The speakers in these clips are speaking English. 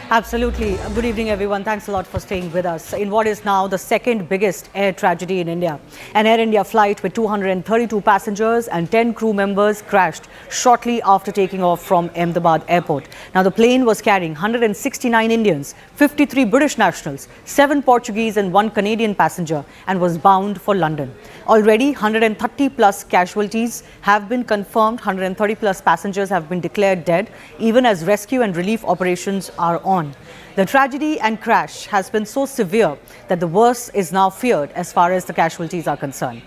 Absolutely. Good evening, everyone. Thanks a lot for staying with us in what is now the second biggest air tragedy in India. An Air India flight with 232 passengers and 10 crew members crashed shortly after taking off from Ahmedabad airport. Now, the plane was carrying 169 Indians, 53 British nationals, 7 Portuguese and 1 Canadian passenger and was bound for London. Already, 130 plus casualties have been confirmed. 130 plus passengers have been declared dead, even as rescue and relief operations are on. The tragedy and crash has been so severe that the worst is now feared as far as the casualties are concerned.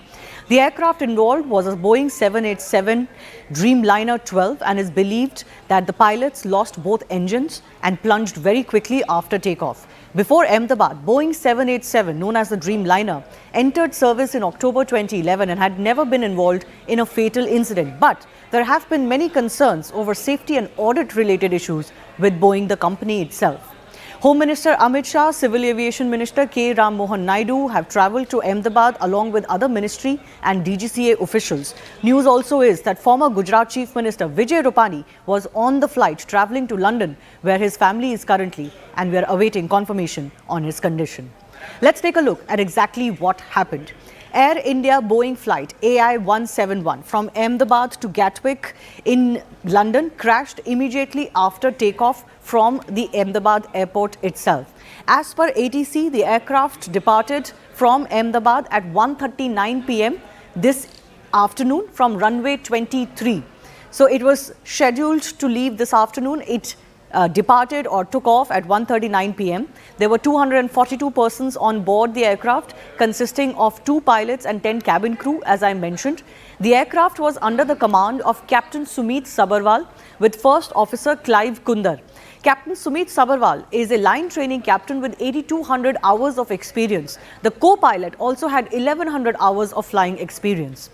The aircraft involved was a Boeing 787 Dreamliner 12 and is believed that the pilots lost both engines and plunged very quickly after takeoff. Before Ahmedabad, Boeing 787, known as the Dreamliner, entered service in October 2011 and had never been involved in a fatal incident. But there have been many concerns over safety and audit-related issues with Boeing, the company itself. Home Minister Amit Shah, Civil Aviation Minister K. Ram Mohan Naidu have travelled to Ahmedabad along with other ministry and DGCA officials. News also is that former Gujarat Chief Minister Vijay Rupani was on the flight travelling to London, where his family is currently, and we are awaiting confirmation on his condition. Let's take a look at exactly what happened. Air India Boeing flight AI-171 from Ahmedabad to Gatwick in London crashed immediately after takeoff from the Ahmedabad airport itself. As per ATC, the aircraft departed from Ahmedabad at 1:39 p.m. this afternoon from runway 23. So it was scheduled to leave this afternoon. It departed or took off at 1:39 p.m. There were 242 persons on board the aircraft, consisting of 2 pilots and 10 cabin crew, as I mentioned. The aircraft was under the command of Captain Sumit Sabharwal with First Officer Clive Kundar. Captain Sumit Sabharwal is a line training captain with 8,200 hours of experience. The co-pilot also had 1,100 hours of flying experience.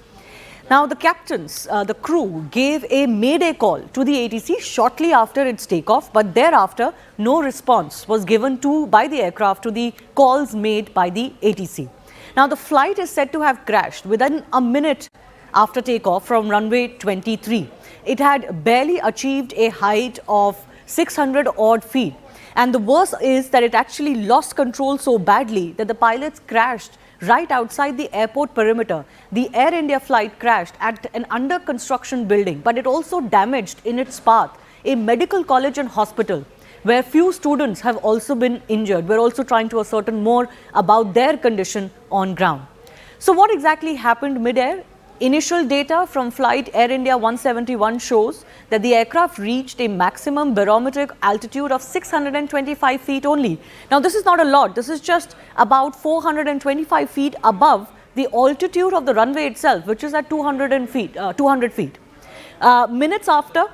Now, the captains, the crew gave a Mayday call to the ATC shortly after its takeoff, but thereafter no response was given by the aircraft to the calls made by the ATC. Now, the flight is said to have crashed within a minute after takeoff from runway 23. It had barely achieved a height of 600 odd feet. And the worst is that it actually lost control so badly that the pilots crashed right outside the airport perimeter. The Air India flight crashed at an under construction building, but it also damaged in its path a medical college and hospital, where few students have also been injured. We're also trying to ascertain more about their condition on ground. So what exactly happened mid-air? Initial data from flight Air India 171 shows that the aircraft reached a maximum barometric altitude of 625 feet only. Now, this is not a lot. This is just about 425 feet above the altitude of the runway itself, which is at 200 feet. Minutes after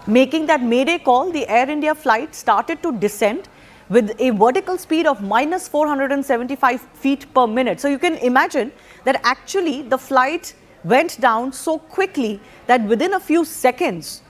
making that Mayday call, the Air India flight started to descend with a vertical speed of minus 475 feet per minute. So you can imagine that actually the flight went down so quickly that within a few seconds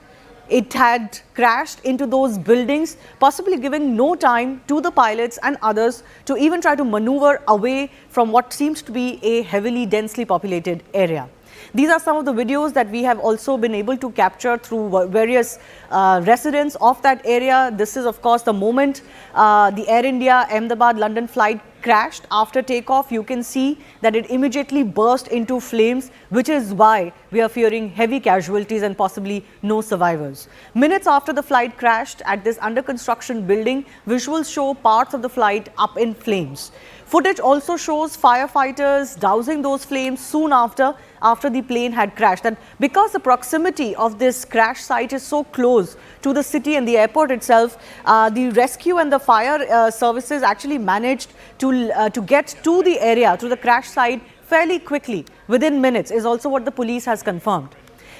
it had crashed into those buildings, possibly giving no time to the pilots and others to even try to maneuver away from what seems to be a heavily densely populated area. These are some of the videos that we have also been able to capture through various residents of that area. This is, of course, the moment the Air India Ahmedabad London flight crashed after takeoff. You can see that it immediately burst into flames, which is why we are fearing heavy casualties and possibly no survivors. Minutes after the flight crashed at this under construction building, visuals show parts of the flight up in flames. Footage also shows firefighters dousing those flames soon after the plane had crashed. And because the proximity of this crash site is so close to the city and the airport itself, the rescue and the fire services actually managed to get to the area, to the crash site fairly quickly, within minutes, is also what the police has confirmed.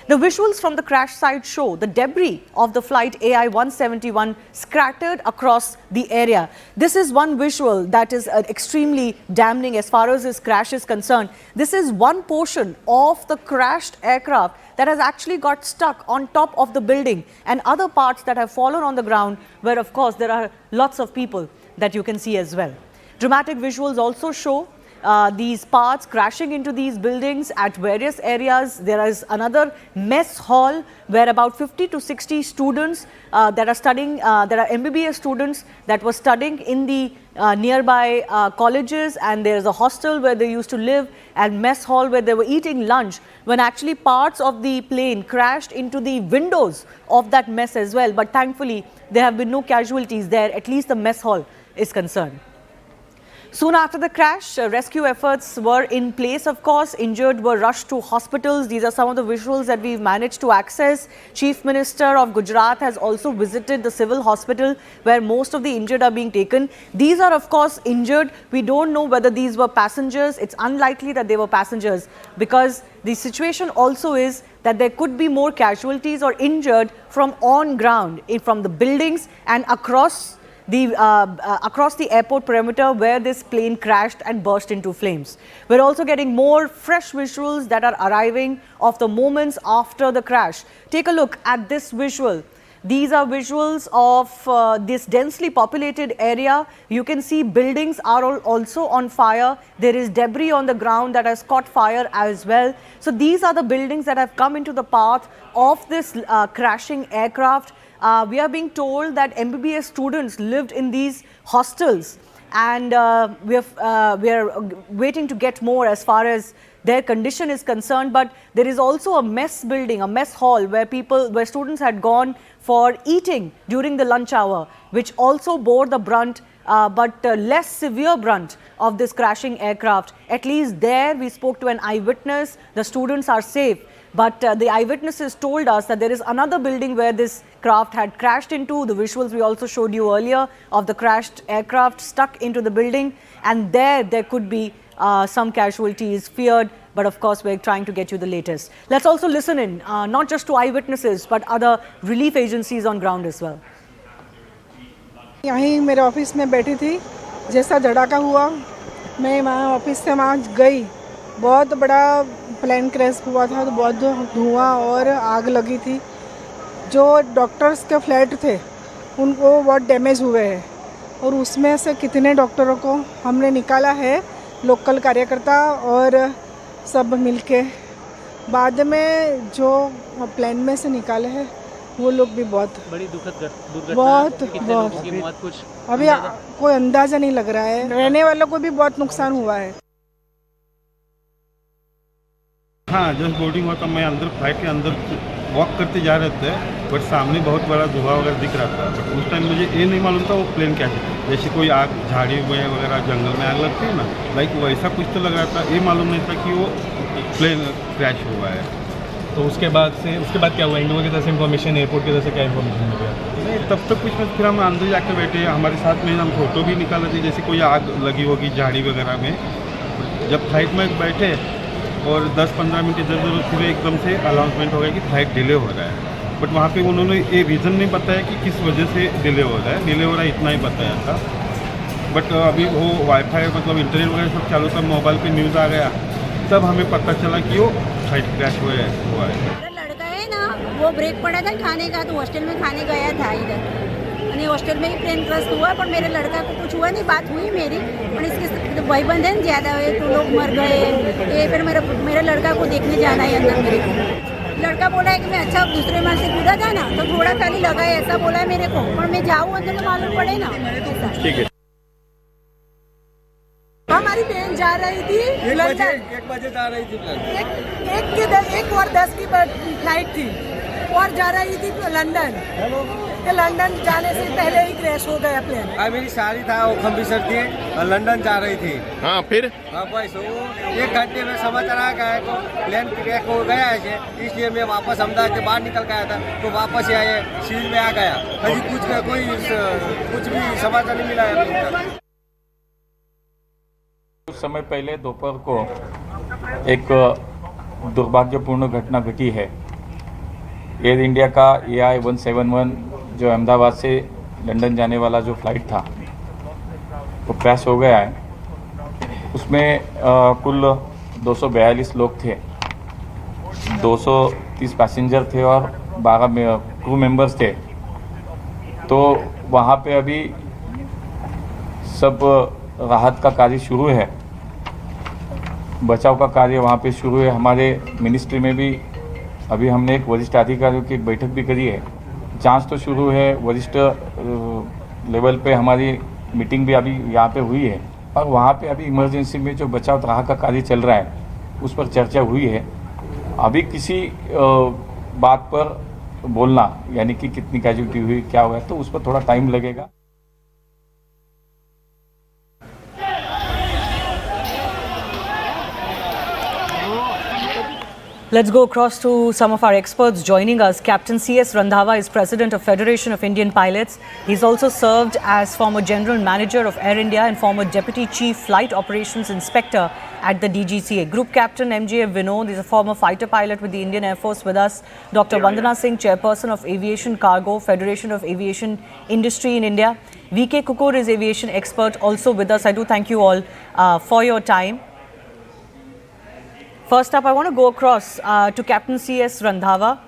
The visuals from the crash site show the debris of the flight AI-171 scattered across the area. This is one visual that is extremely damning as far as this crash is concerned. This is one portion of the crashed aircraft that has actually got stuck on top of the building, and other parts that have fallen on the ground, where of course there are lots of people that you can see as well. Dramatic visuals also show these parts crashing into these buildings at various areas. There is another mess hall where about 50 to 60 students that are studying, there are MBBS students that were studying in the nearby colleges, and there's a hostel where they used to live and mess hall where they were eating lunch, when actually parts of the plane crashed into the windows of that mess as well. But thankfully there have been no casualties there, at least the mess hall is concerned. Soon after the crash, rescue efforts were in place, of course. Injured were rushed to hospitals. These are some of the visuals that we've managed to access. Chief Minister of Gujarat has also visited the civil hospital where most of the injured are being taken. These are, of course, injured. We don't know whether these were passengers. It's unlikely that they were passengers, because the situation also is that there could be more casualties or injured from on ground, from the buildings and across the airport perimeter where this plane crashed and burst into flames. We're also getting more fresh visuals that are arriving of the moments after the crash. Take a look at this visual. These are visuals of this densely populated area. You can see buildings are also on fire. There is debris on the ground that has caught fire as well. So these are the buildings that have come into the path of this crashing aircraft. We are being told that MBBS students lived in these hostels, and we are waiting to get more as far as their condition is concerned. But there is also a mess building, a mess hall where students had gone for eating during the lunch hour, which also bore the brunt, but less severe brunt of this crashing aircraft. At least there we spoke to an eyewitness. The students are safe. But the eyewitnesses told us that there is another building where this craft had crashed into. The visuals we also showed you earlier of the crashed aircraft stuck into the building, and there could be some casualties feared. But of course, we're trying to get you the latest. Let's also listen in, not just to eyewitnesses, but other relief agencies on ground as well. यहीं मेरे office में बैठी थी, जैसा धड़ाका हुआ मैं वहाँ office से वहाँ गई। बहुत बड़ा प्लेन क्रैश हुआ था, तो बहुत धुआं और आग लगी थी। जो डॉक्टर्स के फ्लैट थे उनको बहुत डैमेज हुए हैं, और उसमें से कितने डॉक्टरों को हमने निकाला है, लोकल कार्यकर्ता और सब मिलके। बाद में जो प्लेन में से निकाले हैं वो लोग भी बहुत बड़ी दुखद दुर्घटना, बहुत कुछ अभी कोई अंदाज़ा नहीं लग रहा है। रहने वालों को भी बहुत नुकसान हुआ है। हाँ, जस्ट बोर्डिंग हुआ था, मैं अंदर फ्लाइट के अंदर वॉक करते जा रहे थे, बट सामने बहुत बड़ा धुआं वगैरह दिख रहा था। बट उस टाइम मुझे ये नहीं मालूम था वो प्लेन क्या है। जैसे कोई आग, झाड़ी वगैरह जंगल में आग लगती है ना, लाइक वैसा कुछ तो लग रहा था। ये मालूम नहीं था कि वो प्लेन क्रैश हुआ है। तो उसके बाद क्या हुआ? इंडिगो की तरफ से इन्फॉर्मेशन, एयरपोर्ट की तरफ से क्या इन्फॉर्मेशन मिल गया? नहीं, तब तक कुछ फिर हम अंदर जाकर बैठे, हमारे साथ में हम फोटो भी निकाले थे, जैसे कोई आग लगी होगी झाड़ी वगैरह में। जब फ्लाइट में बैठे और 10-15 मिनट इधर फिर एकदम से अनाउंसमेंट हो गया कि फ्लाइट डिले हो रहा है। बट वहाँ पे उन्होंने ये रीज़न नहीं बताया कि किस वजह से डिले हो रहा है, इतना ही बताया था। बट अभी वो वाईफाई मतलब इंटरनेट वगैरह सब चालू था, मोबाइल पे न्यूज़ आ गया, तब हमें पता चला कि वो फ्लाइट क्रैश हुआ है। मेरा लड़का है ना, वो ब्रेक पड़ा था खाने का, तो हॉस्टल में खाने गया था इधर, हॉस्टल में ही प्लेन क्रैश हुआ। पर मेरे लड़का को कुछ हुआ नहीं, बात हुई मेरी। और इसके भाईबंद है ज़्यादा हुए तो लोग मर गए, ये फिर मेरे लड़का को देखने जाना है अंदर। मेरे को लड़का बोला है कि मैं अच्छा दूसरे माल से कूदा था ना, तो थोड़ा खाली लगा है, ऐसा बोला है मेरे को। पर मैं जाऊँ अंदर तो मालूम पड़े ना। ठीक है। हमारी बहन जा रही थी, 1 बजे जा रही थी। 1:10 की फ्लाइट थी और जा रही थी लंदन। लंदन जाने से पहले ही क्रैश हो गया प्लेन। मेरी सारी था, वो अमृतसर थी और लंदन जा रही थी। हाँ, फिर बस वो 1 घंटे में समाचार आ गया तो प्लेन क्रैश हो गया है, इसलिए मैं वापस अहमदाबाद से बाहर निकल गया था, तो वापस ही आए सील में आ गया। अभी कुछ भी समाचार नहीं मिला है। कुछ समय पहले दोपहर को एक दुर्भाग्यपूर्ण घटना घटी है। एयर इंडिया का AI-171 जो अहमदाबाद से लंदन जाने वाला जो फ्लाइट था वो क्रैश हो गया है। उसमें कुल 242 लोग थे, 230 पैसेंजर थे और 12 क्रू मेंबर्स थे। तो वहाँ पे अभी सब राहत का कार्य शुरू है। बचाव का कार्य वहाँ पे शुरू है। हमारे मिनिस्ट्री में भी अभी हमने एक वरिष्ठ अधिकारियों की एक बैठक भी करी है। जांच तो शुरू है, वरिष्ठ लेवल पे हमारी मीटिंग भी अभी यहाँ पे हुई है और वहाँ पे अभी इमरजेंसी में जो बचाव राहत का कार्य चल रहा है उस पर चर्चा हुई है। अभी किसी बात पर बोलना यानी कि कितनी कैजुअल्टी हुई, क्या हुआ, तो उस पर थोड़ा टाइम लगेगा। Let's go across to some of our experts joining us. Captain C.S. Randhawa is President of Federation of Indian Pilots. He's also served as former General Manager of Air India and former Deputy Chief Flight Operations Inspector at the DGCA. Group Captain M.J. Vinod is a former fighter pilot with the Indian Air Force with us. Dr. Vandana Singh, Chairperson of Aviation Cargo, Federation of Aviation Industry in India. V.K. Kukur is aviation expert also with us. I do thank you all for your time. First up, I want to go across to Captain C.S. Randhawa.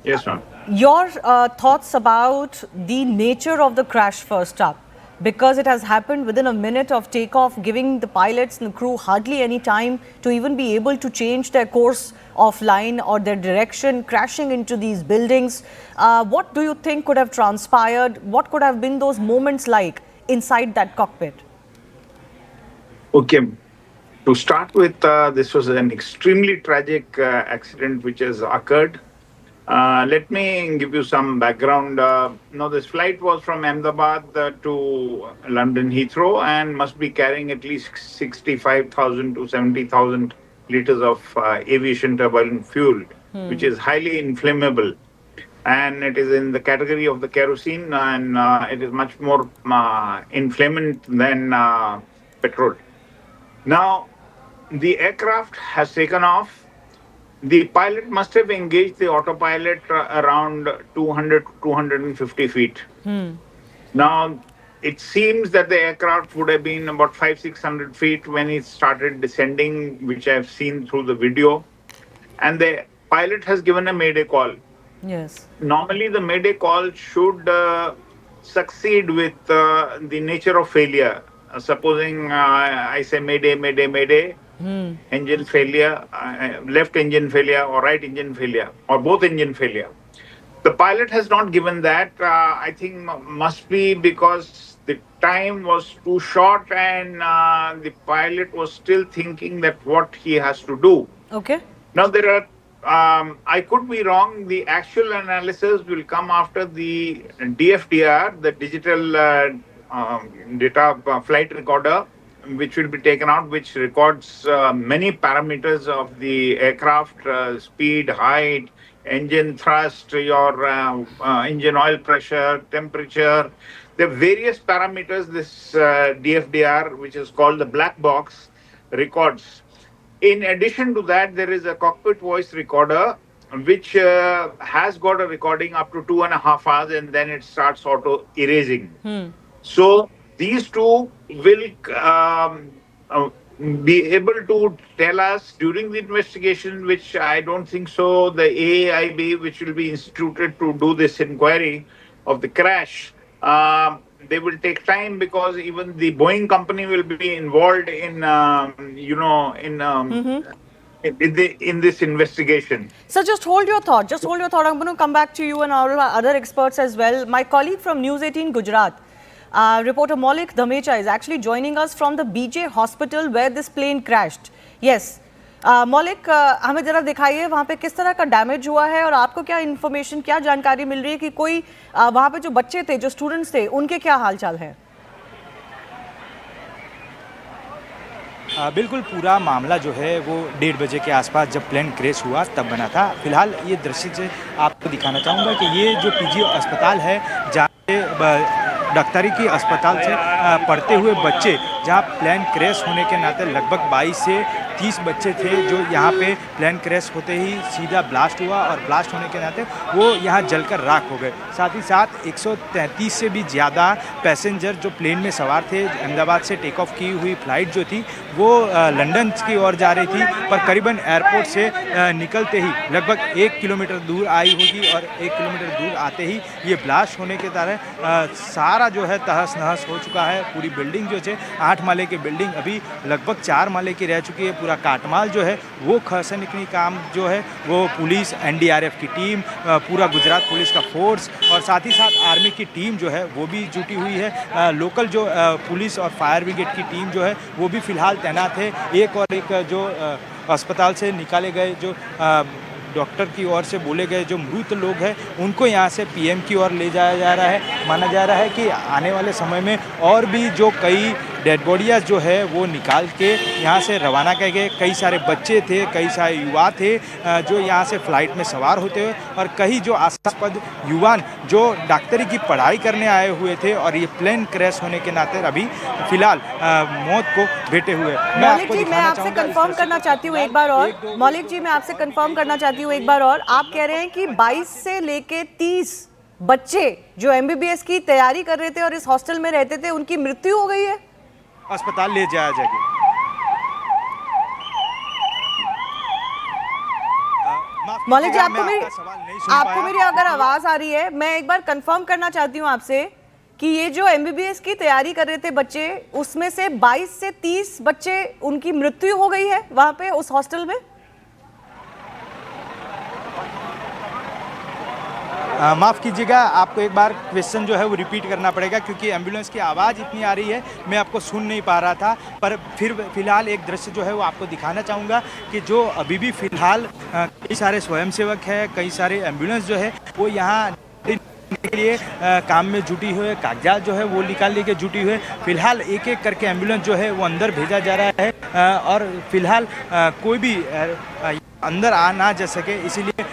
Yes, ma'am. Your thoughts about the nature of the crash first up, because it has happened within a minute of takeoff, giving the pilots and the crew hardly any time to even be able to change their course of line or their direction, crashing into these buildings. What do you think could have transpired? What could have been those moments like inside that cockpit? Okay. To start with, this was an extremely tragic accident which has occurred. Let me give you some background. Now, this flight was from Ahmedabad to London Heathrow and must be carrying at least 65,000 to 70,000 liters of aviation turbulent fuel, which is highly inflammable. And it is in the category of the kerosene, and it is much more inflammant than petrol. Now, the aircraft has taken off. The pilot must have engaged the autopilot around 200 to 250 feet. Now, it seems that the aircraft would have been about 500-600 feet when it started descending, which I've seen through the video. And the pilot has given a Mayday call. Yes. Normally, the Mayday call should succeed with the nature of failure. Supposing I say Mayday, Mayday, Mayday, engine failure, left engine failure or right engine failure or both engine failure. The pilot has not given that. I think must be because the time was too short and the pilot was still thinking that what he has to do. Okay. Now there are, I could be wrong, the actual analysis will come after the DFDR, the digital data flight recorder, which will be taken out, which records many parameters of the aircraft, speed, height, engine thrust, your engine oil pressure, temperature. There are various parameters this DFDR, which is called the black box, records. In addition to that, there is a cockpit voice recorder, which has got a recording up to 2.5 hours, and then it starts auto erasing. So these two will be able to tell us during the investigation, which I don't think so, the AAIB, which will be instituted to do this inquiry of the crash, they will take time because even the Boeing company will be involved in, in this investigation. So just hold your thought. Just hold your thought. I'm going to come back to you and our other experts as well. My colleague from News 18 Gujarat, reporter Maulik Dhamecha, is actually joining us from the BJ hospital where this plane crashed. Yes. मौलिक, हमें जरा दिखाइए वहाँ पे किस तरह का damage हुआ है और आपको क्या इन्फॉर्मेशन, क्या जानकारी मिल रही है कि कोई वहाँ पे जो बच्चे थे, जो स्टूडेंट्स थे, उनके क्या हालचाल है? बिल्कुल पूरा मामला जो है वो 1:30 बजे के आसपास जब प्लेन क्रैश हुआ तब बना था। फिलहाल ये दृश्य से आपको दिखाना चाहूँगा कि ये जो पीजी अस्पताल है जहाँ डॉक्टरी की अस्पताल से पढ़ते हुए बच्चे, जहाँ प्लेन क्रैश होने के नाते लगभग 22 से 30 बच्चे थे जो यहाँ पे प्लेन क्रैश होते ही सीधा ब्लास्ट हुआ और ब्लास्ट होने के नाते वो यहाँ जलकर राख हो गए। साथ ही साथ 133 से भी ज़्यादा पैसेंजर जो प्लेन में सवार थे, अहमदाबाद से टेक ऑफ की हुई फ़्लाइट जो थी वो लंदन की ओर जा रही थी, पर करीबन एयरपोर्ट से निकलते ही लगभग 1 किलोमीटर दूर आई होगी और 1 किलोमीटर दूर आते ही ये ब्लास्ट होने के कारण सारा जो है तहस नहस हो चुका है। पूरी बिल्डिंग जो है 8 8 माले की बिल्डिंग अभी लगभग 4 माले की रह चुकी है। पूरा काटमाल जो है वो खसने की काम जो है वो पुलिस, NDRF की टीम, पूरा गुजरात पुलिस का फोर्स और साथ ही साथ आर्मी की टीम जो है वो भी जुटी हुई है। लोकल जो पुलिस और फायर ब्रिगेड की टीम जो है वो भी फिलहाल तैनात है। एक जो अस्पताल से निकाले गए जो डॉक्टर की ओर से बोले गए जो मृत लोग हैं उनको यहाँ से PM की ओर ले जाया जा रहा है। माना जा रहा है कि आने वाले समय में और भी जो कई डेड बॉडियाँ जो है वो निकाल के यहाँ से रवाना किए गए। कई सारे बच्चे थे, कई सारे युवा थे जो यहाँ से फ़्लाइट में सवार होते हुए और कई जो आशास्पद युवान जो डॉक्टरी की पढ़ाई करने आए हुए थे और ये प्लेन क्रैश होने के नाते अभी फिलहाल मौत को भेटे हुए। मौलिक जी, मैं आपसे कंफर्म करना चाहती हूँ एक बार और। मौलिक जी, मैं आपसे कंफर्म करना चाहती हूँ एक बार और। आप कह रहे हैं कि 22 से लेके 30 बच्चे जो MBBS की तैयारी कर रहे थे और इस हॉस्टल में रहते थे उनकी मृत्यु हो गई है, अस्पताल ले जाया जाएगा। मौलिक जी, आपको मेरी अगर आवाज आ रही है, मैं एक बार कंफर्म करना चाहती हूँ आपसे कि ये जो MBBS की तैयारी कर रहे थे बच्चे, उसमें से 22 से 30 बच्चे उनकी मृत्यु हो गई है वहां पे उस हॉस्टल में। माफ़ कीजिएगा, आपको एक बार क्वेश्चन जो है वो रिपीट करना पड़ेगा क्योंकि एम्बुलेंस की आवाज़ इतनी आ रही है, मैं आपको सुन नहीं पा रहा था। पर फिलहाल एक दृश्य जो है वो आपको दिखाना चाहूँगा कि जो अभी भी फिलहाल कई सारे स्वयंसेवक हैं, कई सारे एम्बुलेंस जो है वो यहाँ के लिए काम में जुटी हुई है, कागजात जो है वो निकालने के जुटी हुई है। फिलहाल एक एक करके एम्बुलेंस जो है वो अंदर भेजा जा रहा है और फिलहाल कोई भी अंदर आ ना जा सके, इसीलिए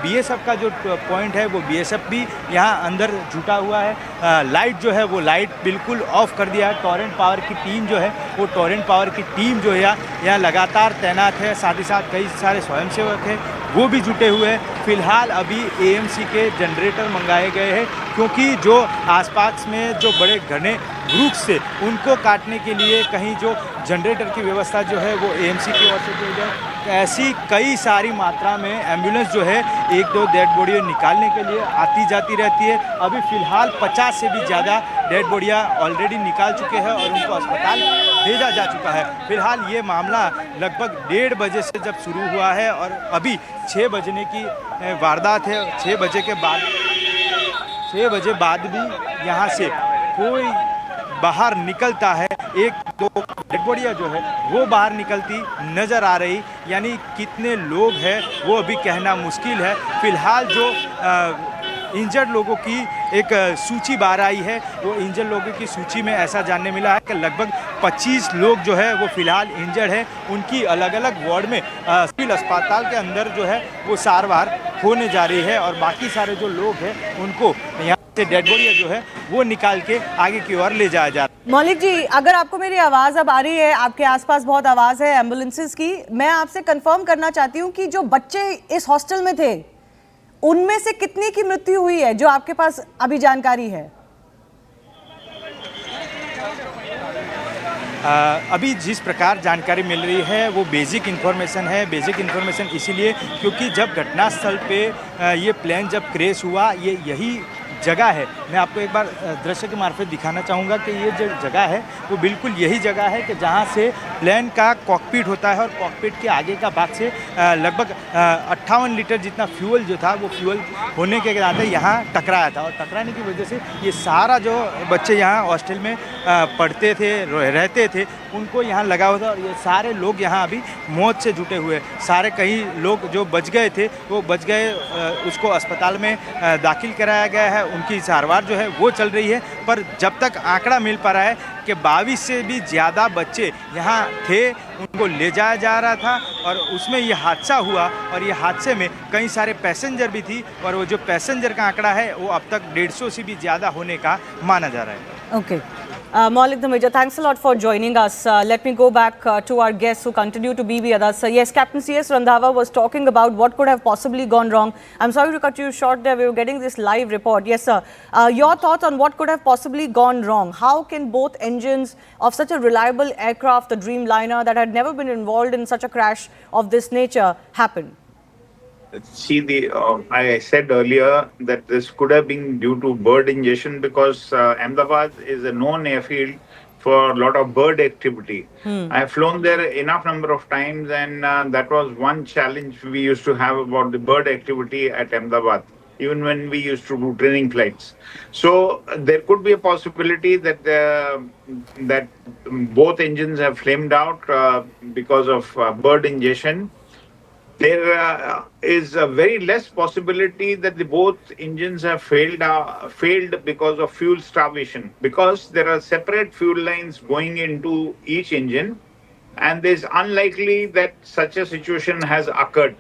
BSF का जो पॉइंट है वो BSF भी यहाँ अंदर जुटा हुआ है। लाइट जो है वो लाइट बिल्कुल ऑफ कर दिया है। टॉरेंट पावर की टीम जो है वो टॉरेंट पावर की टीम जो है यहाँ लगातार तैनात है। साथ ही साथ कई सारे स्वयंसेवक हैं वो भी जुटे हुए हैं। फिलहाल अभी AMC के जनरेटर मंगाए गए हैं क्योंकि जो आसपास में जो बड़े घने वृक्ष से उनको काटने के लिए कहीं जो जनरेटर की व्यवस्था जो है वो AMC की ओर से की जाए। ऐसी कई सारी मात्रा में एम्बुलेंस जो है एक दो डेड बॉडी निकालने के लिए आती जाती रहती है। अभी फ़िलहाल 50 से भी ज़्यादा डेड बॉडियाँ ऑलरेडी निकाल चुके हैं और उनको अस्पताल भेजा जा चुका है। फिलहाल ये मामला लगभग 1:30 बजे से जब शुरू हुआ है और अभी 6 बजने की वारदात है। 6 बजे बाद भी यहाँ से कोई बाहर निकलता है, एक दो डेड बॉडियाँ जो है वो बाहर निकलती नज़र आ रही, यानी कितने लोग हैं वो अभी कहना मुश्किल है। फिलहाल जो इंजर्ड लोगों की एक सूची बाहर आई है, वो इंजर्ड लोगों की सूची में ऐसा जानने मिला है कि लगभग 25 लोग जो है वो फिलहाल इंजर्ड है। उनकी अलग अलग वार्ड में सिविल अस्पताल के अंदर जो है वो सारवार होने जा रही है और बाकी सारे जो लोग हैं उनको यहाँ से डेड बॉडियाँ जो है वो निकाल के आगे की ओर ले जाया जा रहा है। मौलिक जी, अगर आपको मेरी आवाज़ अब आ रही है, आपके आसपास बहुत आवाज़ है एम्बुलेंसेस की, मैं आपसे कंफर्म करना चाहती हूँ कि जो बच्चे इस हॉस्टल में थे उनमें से कितने की मृत्यु हुई है, जो आपके पास अभी जानकारी है? अभी जिस प्रकार जानकारी मिल रही है वो बेसिक इन्फॉर्मेशन है। बेसिक इन्फॉर्मेशन इसीलिए क्योंकि जब घटनास्थल पे ये प्लेन जब क्रैश हुआ, ये यही जगह है। मैं आपको एक बार दृश्य के मार्फत दिखाना चाहूँगा कि ये जो जगह है वो बिल्कुल यही जगह है कि जहाँ से प्लेन का कॉकपिट होता है और कॉकपिट के आगे का भाग से लगभग 58 लीटर जितना फ्यूल जो था वो फ्यूल होने के नाते यहाँ टकराया था और टकराने की वजह से ये सारा जो बच्चे यहाँ हॉस्टल में पढ़ते थे, रहते थे, उनको यहाँ लगा हुआ था और ये सारे लोग यहाँ अभी मौत से जुटे हुए। सारे कई लोग जो बच गए थे वो बच गए, उसको अस्पताल में दाखिल कराया गया है, उनकी सारवार जो है वो चल रही है। पर जब तक आंकड़ा मिल पा रहा है कि 22 से भी ज़्यादा बच्चे यहाँ थे, उनको ले जाया जा रहा था और उसमें ये हादसा हुआ और ये हादसे में कई सारे पैसेंजर भी थी और वो जो पैसेंजर का आंकड़ा है वो अब तक 150 से भी ज़्यादा होने का माना जा रहा है। Okay, Maulik the Major, thanks a lot for joining us. Let me go back to our guests who continue to be with us. Yes, Captain C.S. Randhawa was talking about what could have possibly gone wrong. I'm sorry to cut you short there. We were getting this live report. Yes, sir. Your thoughts on what could have possibly gone wrong? How can both engines of such a reliable aircraft, the Dreamliner, that had never been involved in such a crash of this nature, happen? See, I said earlier that this could have been due to bird ingestion because Ahmedabad is a known airfield for a lot of bird activity. I have flown there enough number of times, and that was one challenge we used to have about the bird activity at Ahmedabad, even when we used to do training flights. So there could be a possibility that both engines have flamed out because of bird ingestion. There is a very less possibility that the both engines have failed because of fuel starvation, because there are separate fuel lines going into each engine, and it's unlikely that such a situation has occurred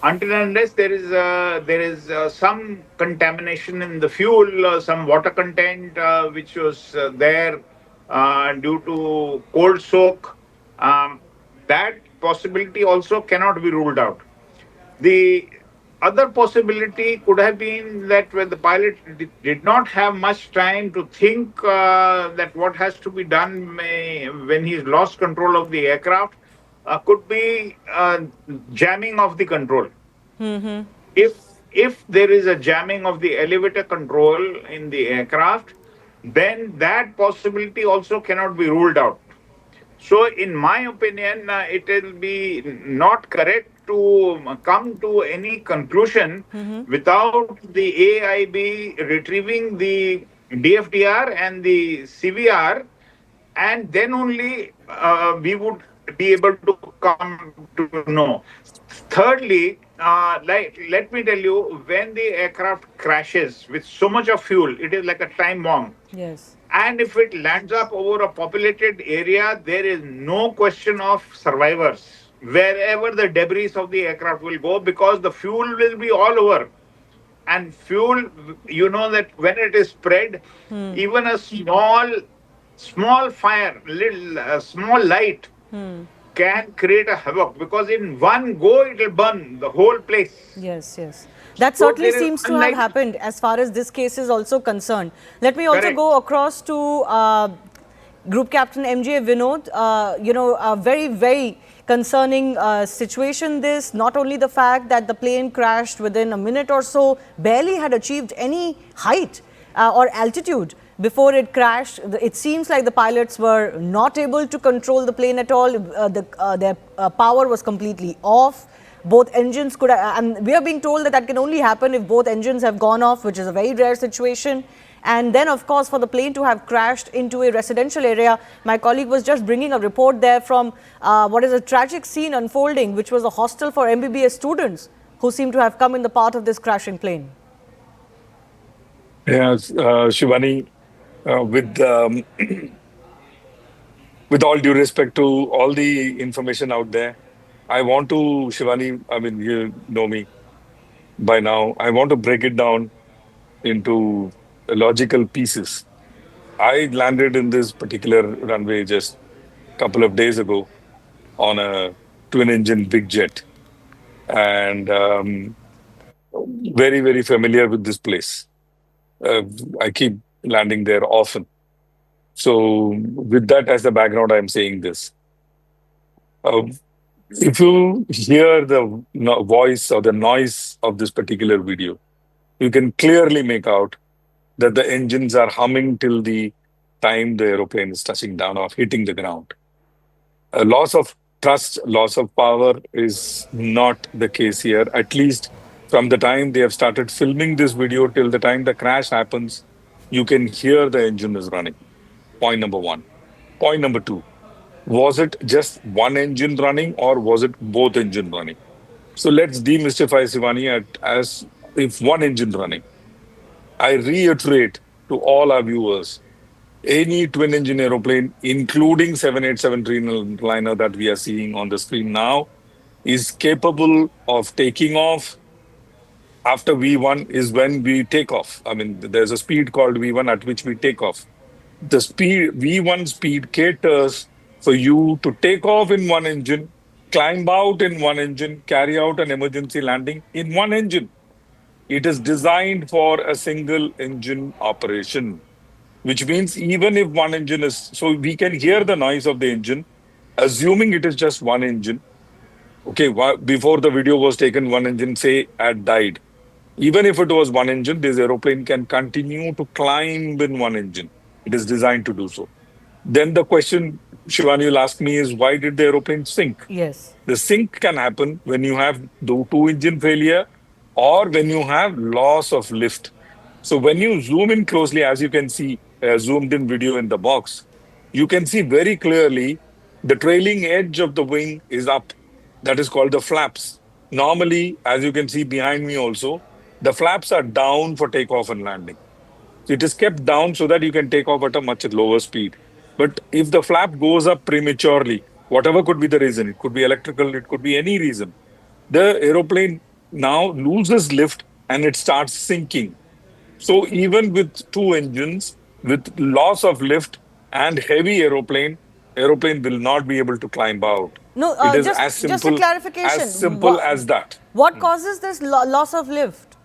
until and unless there is some contamination in the fuel, some water content which was there due to cold soak. That possibility also cannot be ruled out. The other possibility could have been that when the pilot did not have much time to think that what has to be done when he's lost control of the aircraft, could be jamming of the control. If there is a jamming of the elevator control in the aircraft, then that possibility also cannot be ruled out. So, in my opinion, it will be not correct to come to any conclusion without the AIB retrieving the DFDR and the CVR, and then only we would be able to come to know. Thirdly, let me tell you, when the aircraft crashes with so much of fuel, it is like a time bomb. Yes. And if it lands up over a populated area, there is no question of survivors wherever the debris of the aircraft will go, because the fuel will be all over. And fuel, you know that when it is spread, even a small fire, small light can create a havoc, because in one go it will burn the whole place. Yes, yes. That So certainly there is seems to have happened as far as this case is also concerned. Let me also Correct. go across to Group Captain MJ Vinod. A very, very concerning situation this. Not only the fact that the plane crashed within a minute or so, barely had achieved any height or altitude before it crashed. It seems like the pilots were not able to control the plane at all. Their power was completely off. Both engines could have, and we are being told that that can only happen if both engines have gone off, which is a very rare situation. And then, of course, for the plane to have crashed into a residential area, my colleague was just bringing a report there from what is a tragic scene unfolding, which was a hostel for MBBS students who seem to have come in the path of this crashing plane. Yes, Shivani, with all due respect to all the information out there, I want to, Shivani, I mean, you know me by now, I want to break it down into logical pieces. I landed in this particular runway just a couple of days ago on a twin-engine big jet, and very, very familiar with this place. I keep landing there often. So, with that as the background, I'm saying this. If you hear the voice or the noise of this particular video, you can clearly make out that the engines are humming till the time the aeroplane is touching down or hitting the ground. A loss of thrust, loss of power is not the case here, at least from the time they have started filming this video till the time the crash happens. You can hear the engine is running. Point number one. Point number two. Was it just one engine running or was it both engine running? So let's demystify, Shivani, as if one engine running. I reiterate to all our viewers, any twin engine aeroplane, including 787 Dreamliner that we are seeing on the screen now, is capable of taking off. After V1 is when we take off. I mean, there's a speed called V1 at which we take off. The speed V1 speed caters for you to take off in one engine, climb out in one engine, carry out an emergency landing in one engine. It is designed for a single engine operation, which means even if one engine is, so we can hear the noise of the engine, assuming it is just one engine. Okay, before the video was taken, one engine, say, had died. Even if it was one engine, this aeroplane can continue to climb in one engine. It is designed to do so. then the question, Shivani, you'll ask me is why did the aeroplane sink? Yes. The sink can happen when you have the two engine failure or when you have loss of lift. So when you zoom in closely, as you can see, zoomed in video in the box, you can see very clearly the trailing edge of the wing is up. That is called the flaps. Normally, as you can see behind me also, the flaps are down for takeoff and landing. So it is kept down so that you can take off at a much lower speed. But if the flap goes up prematurely, whatever could be the reason, it could be electrical, it could be any reason, the aeroplane now loses lift and it starts sinking. So even with two engines, with loss of lift and heavy aeroplane will not be able to climb out. No, It is just a clarification. as simple as that. What causes this loss of lift?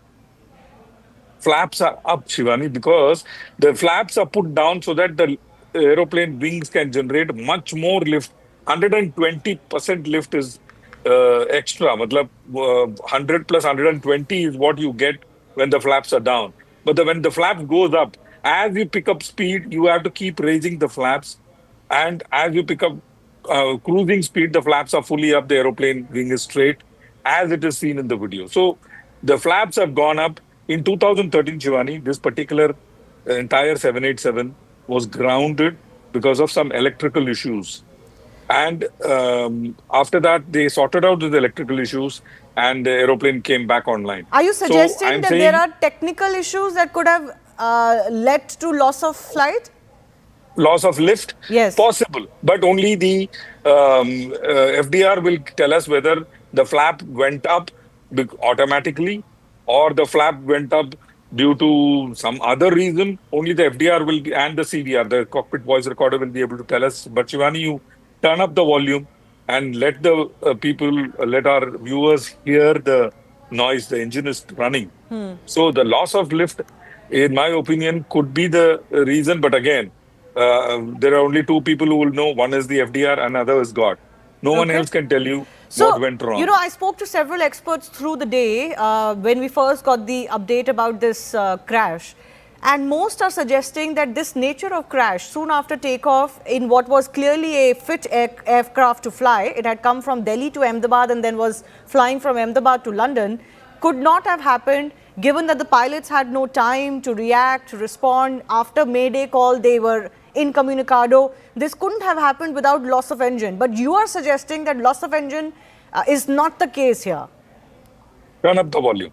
Flaps are up, Shivani, because the flaps are put down so that the aeroplane wings can generate much more lift. 120% lift is extra. Matlab, 100 plus 120 is what you get when the flaps are down. But when the flap goes up, as you pick up speed, you have to keep raising the flaps. And as you pick up cruising speed, the flaps are fully up, the aeroplane wing is straight, as it is seen in the video. So the flaps have gone up. In 2013, Shivani, this particular entire 787 was grounded because of some electrical issues. And after that, they sorted out the electrical issues and the aeroplane came back online. Are you So suggesting I'm that saying there are technical issues that could have led to loss of flight? loss of lift? Yes. Possible, but only the FDR will tell us whether the flap went up automatically or the flap went up due to some other reason. Only the FDR will be, and the CVR, the cockpit voice recorder, will be able to tell us. But Shivani, you turn up the volume and let the let our viewers hear the noise. The engine is running. So the loss of lift, in my opinion, could be the reason. But again, there are only two people who will know. One is the FDR, and another is God. No one else can tell you what went wrong. You know, I spoke to several experts through the day when we first got the update about this crash. And most are suggesting that this nature of crash soon after takeoff in what was clearly a fit aircraft to fly, it had come from Delhi to Ahmedabad and then was flying from Ahmedabad to London, could not have happened given that the pilots had no time to react, to respond. After Mayday call, they were incommunicado. This couldn't have happened without loss of engine. But you are suggesting that loss of engine is not the case here. Turn up the volume.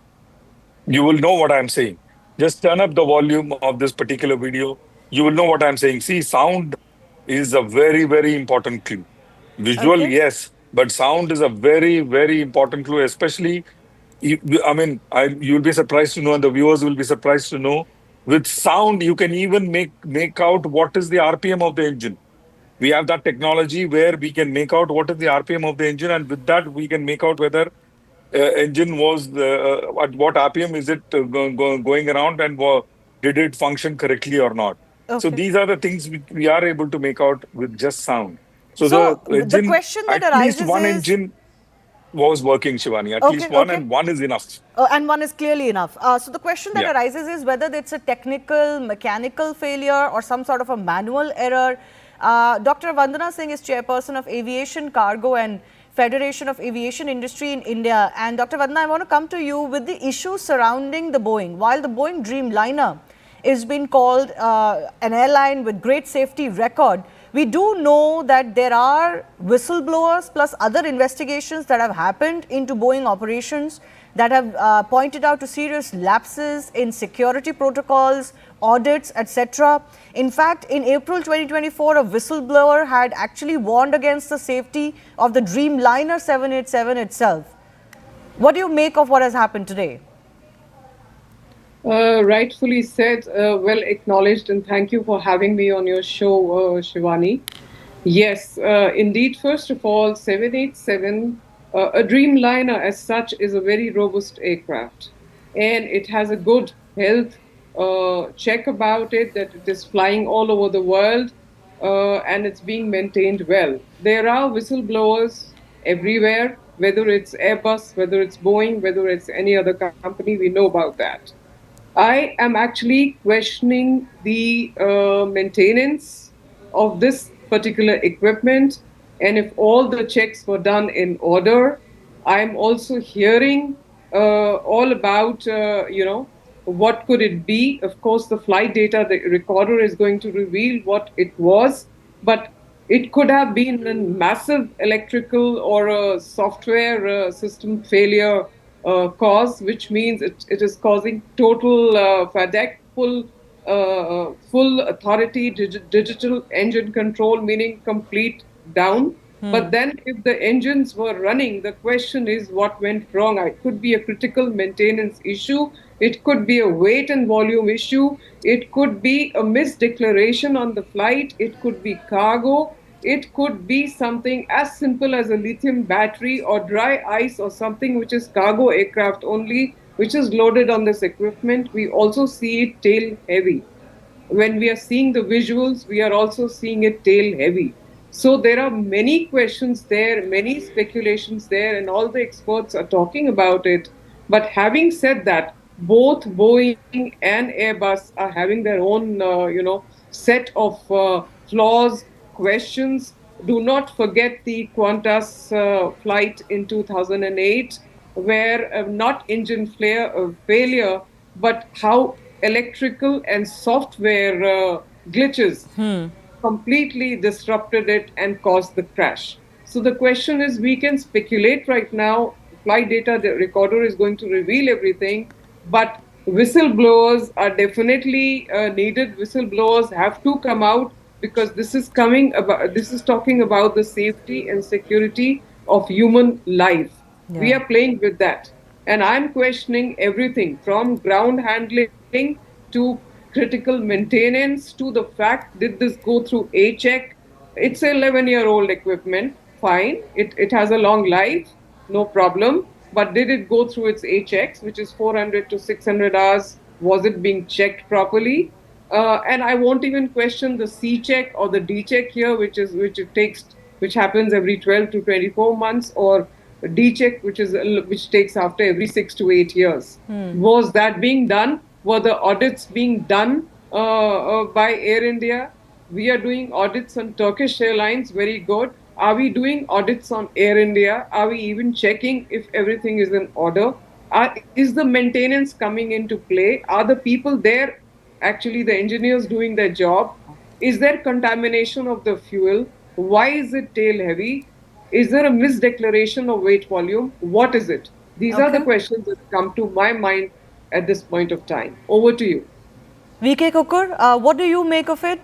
You will know what I'm saying. Just turn up the volume of this particular video. You will know what I'm saying. See, sound is a very, very important clue. Visual, yes, but sound is a very, very important clue, especially, you'll be surprised to know, and the viewers will be surprised to know, with sound, you can even make out what is the RPM of the engine. We have that technology where we can make out what is the RPM of the engine, and with that, we can make out whether engine was at what RPM is it going around, and did it function correctly or not. So these are the things we are able to make out with just sound. So the engine, the question that at arises least one is, engine was working, Shivani. At least one, and one is enough. And one is clearly enough. So the question that arises is whether it's a technical, mechanical failure or some sort of a manual error. Dr. Vandana Singh is chairperson of Aviation, Cargo and Federation of Aviation Industry in India. And Dr. Vandana, I want to come to you with the issues surrounding the Boeing. While the Boeing Dreamliner is being called an airline with great safety record, we do know that there are whistleblowers plus other investigations that have happened into Boeing operations that have pointed out to serious lapses in security protocols, audits, etc. In fact, in April 2024, a whistleblower had actually warned against the safety of the Dreamliner 787 itself. What do you make of what has happened today? Rightfully said, well acknowledged, and thank you for having me on your show, Shivani. Yes, indeed, first of all, 787, a Dreamliner as such is a very robust aircraft, and it has a good health check about it, that it is flying all over the world and it's being maintained well. There are whistleblowers everywhere, whether it's Airbus, whether it's Boeing, whether it's any other company, we know about that. I am actually questioning the maintenance of this particular equipment, and if all the checks were done in order. I'm also hearing all about, what could it be? Of course, the flight data, the recorder is going to reveal what it was, but it could have been a massive electrical or a software system failure cause, which means it is causing total FADEC, full authority, digital engine control, meaning complete down. But then, if the engines were running, the question is what went wrong. It could be a critical maintenance issue, it could be a weight and volume issue, it could be a misdeclaration on the flight, it could be cargo, it could be something as simple as a lithium battery or dry ice or something which is cargo aircraft only, which is loaded on this equipment. We also see it tail heavy. When we are seeing the visuals, we are also seeing it tail heavy. So there are many questions there, many speculations there, and all the experts are talking about it. But having said that, both Boeing and Airbus are having their own, set of flaws, questions. Do not forget the Qantas flight in 2008, where not engine failure, but how electrical and software glitches completely disrupted it and caused the crash. So the question is, we can speculate right now. Flight data, the recorder is going to reveal everything, but whistleblowers are definitely needed. Whistleblowers have to come out, because this is talking about the safety and security of human life. Yeah. We are playing with that. And I'm questioning everything from ground handling to critical maintenance to the fact, did this go through A check? It's an 11-year-old equipment, fine. It has a long life, no problem. But did it go through its A checks, which is 400 to 600 hours? Was it being checked properly? And I won't even question the C check or the D check here, which happens every 12 to 24 months, or D check, which takes after every 6 to 8 years. Was that being done? Were the audits being done by Air India? We are doing audits on Turkish Airlines, very good. Are we doing audits on Air India? Are we even checking if everything is in order? Is the maintenance coming into play? Are the people there, actually the engineers, doing their job? Is there contamination of the fuel? Why is it tail heavy? Is there a misdeclaration of weight volume? What is it? These are the questions that come to my mind at this point of time. Over to you. VK Kukur, what do you make of it?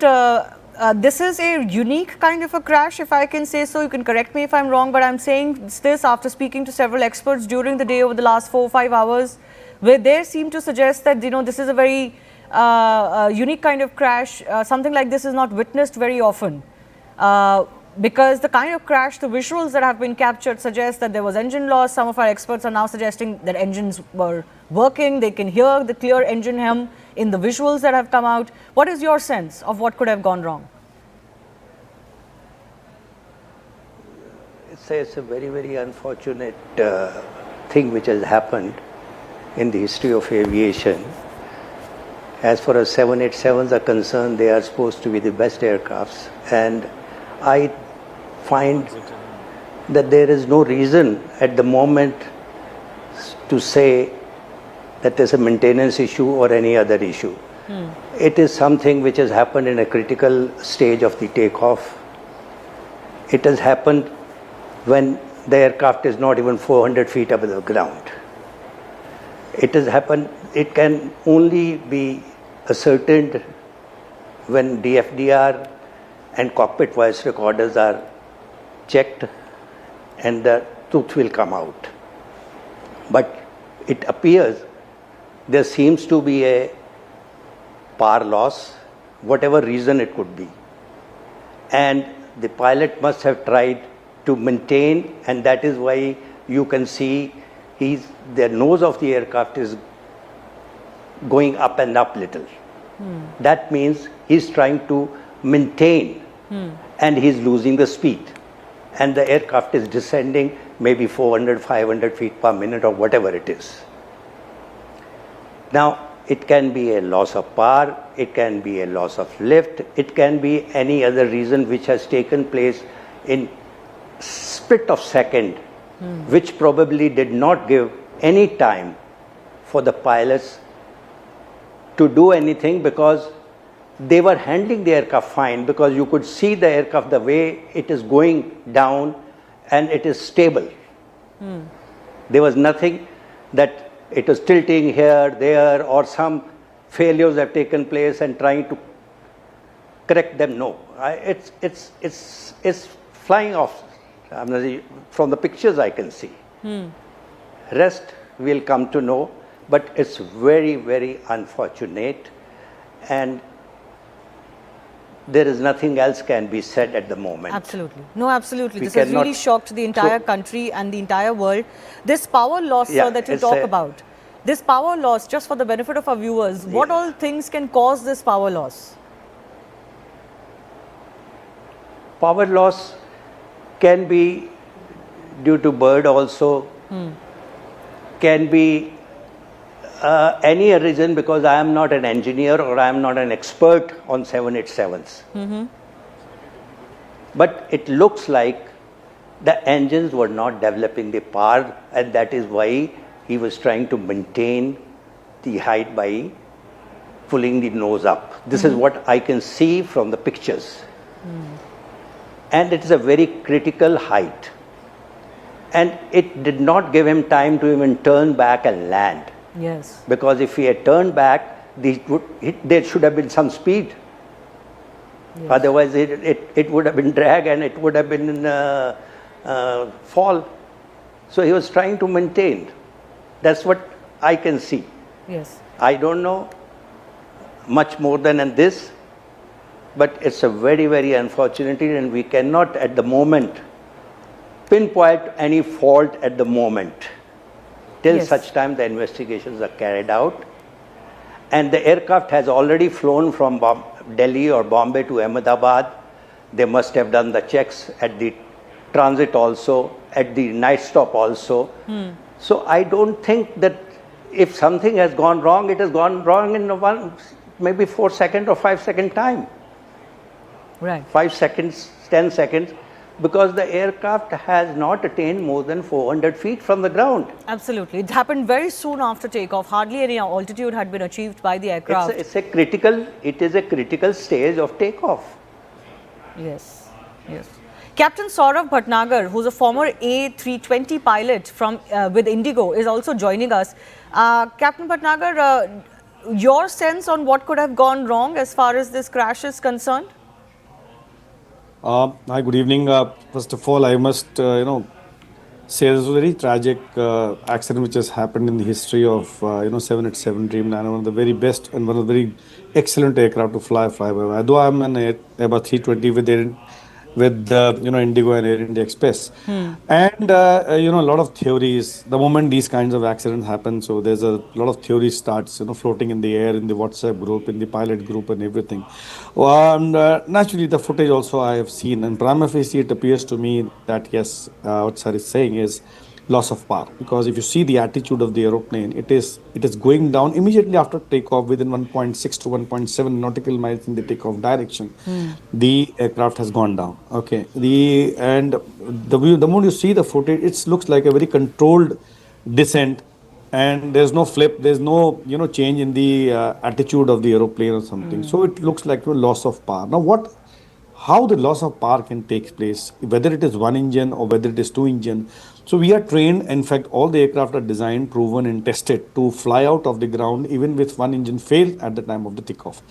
This is a unique kind of a crash, if I can say so. You can correct me if I'm wrong, but I'm saying this after speaking to several experts during the day over the last 4 or 5 hours, where they seem to suggest that, this is a very unique kind of crash. Something like this is not witnessed very often. Because the kind of crash, the visuals that have been captured suggest that there was engine loss. Some of our experts are now suggesting that engines were working. They can hear the clear engine hum in the visuals that have come out. What is your sense of what could have gone wrong? It's a very, very unfortunate thing which has happened in the history of aviation. As far as 787s are concerned, they are supposed to be the best aircrafts. And I find that there is no reason at the moment to say that there's a maintenance issue or any other issue. It is something which has happened in a critical stage of the takeoff. It has happened when the aircraft is not even 400 feet above the ground. It has happened, it can only be ascertained when DFDR and cockpit voice recorders are checked and the truth will come out. But it appears there seems to be a power loss, whatever reason it could be. And the pilot must have tried to maintain, and that is why you can see the nose of the aircraft is going up and up little. That means he's trying to maintain and he's losing the speed. And the aircraft is descending maybe 400, 500 feet per minute or whatever it is. Now, It can be a loss of power, it can be a loss of lift, it can be any other reason which has taken place in split of second, which probably did not give any time for the pilots to do anything, because they were handling the aircraft fine, because you could see the aircraft the way it is going down and it is stable. There was nothing that it was tilting here, there, or some failures have taken place and trying to correct them. No, it's flying off. From the pictures I can see. Rest we'll come to know, but it's very, very unfortunate, and there is nothing else can be said at the moment. Absolutely. No, absolutely. We This has really cannot- shocked the entire country and the entire world. This power loss, Yeah, sir, that you it's talk a- about, this power loss, just for the benefit of our viewers, what all things can cause this power loss? Power loss can be due to bird also, can be any reason, because I am not an engineer or I am not an expert on 787s. But it looks like the engines were not developing the power, and that is why he was trying to maintain the height by pulling the nose up. This is what I can see from the pictures. And it is a very critical height. And it did not give him time to even turn back and land. Yes. Because if he had turned back, there should have been some speed. Yes. Otherwise, it would have been drag and it would have been fall. So he was trying to maintain. That's what I can see. Yes. I don't know much more than this, but it's a very, very unfortunate, and we cannot at the moment pinpoint any fault at the moment till Yes. such time the investigations are carried out. And the aircraft has already flown from Delhi or Bombay to Ahmedabad. They must have done the checks at the transit also, at the night stop also. So I don't think that if something has gone wrong, it has gone wrong in maybe 4 second or 5 second time. Right. 5 seconds, 10 seconds, because the aircraft has not attained more than 400 feet from the ground. Absolutely. It happened very soon after takeoff. Hardly any altitude had been achieved by the aircraft. It is a critical stage of takeoff. Yes, yes. Captain Saurav Bhatnagar, who's a former A320 pilot from with Indigo, is also joining us. Captain Bhatnagar, your sense on what could have gone wrong as far as this crash is concerned? Hi, good evening. First of all, I must, say this was a very tragic accident which has happened in the history of, 787 Dreamliner, one of the very best and one of the very excellent aircraft to fly by. Though I'm an Airbus 320 with Indigo and Air India Express. And, a lot of theories, the moment these kinds of accidents happen, so there's a lot of theory starts, floating in the air, in the WhatsApp group, in the pilot group and everything. And naturally, the footage also I have seen, and prima facie, it appears to me that, yes, what sir is saying is loss of power. Because if you see the attitude of the aeroplane, it is going down immediately after takeoff within 1.6 to 1.7 nautical miles in the takeoff direction. The aircraft has gone down. Okay. The moment you see the footage, it looks like a very controlled descent, and there's no flip, there's no change in the attitude of the aeroplane or something. So it looks like a loss of power. Now how the loss of power can take place, whether it is one engine or whether it is two engine. So we are trained, in fact, all the aircraft are designed, proven and tested to fly out of the ground even with one engine fail at the time of the takeoff.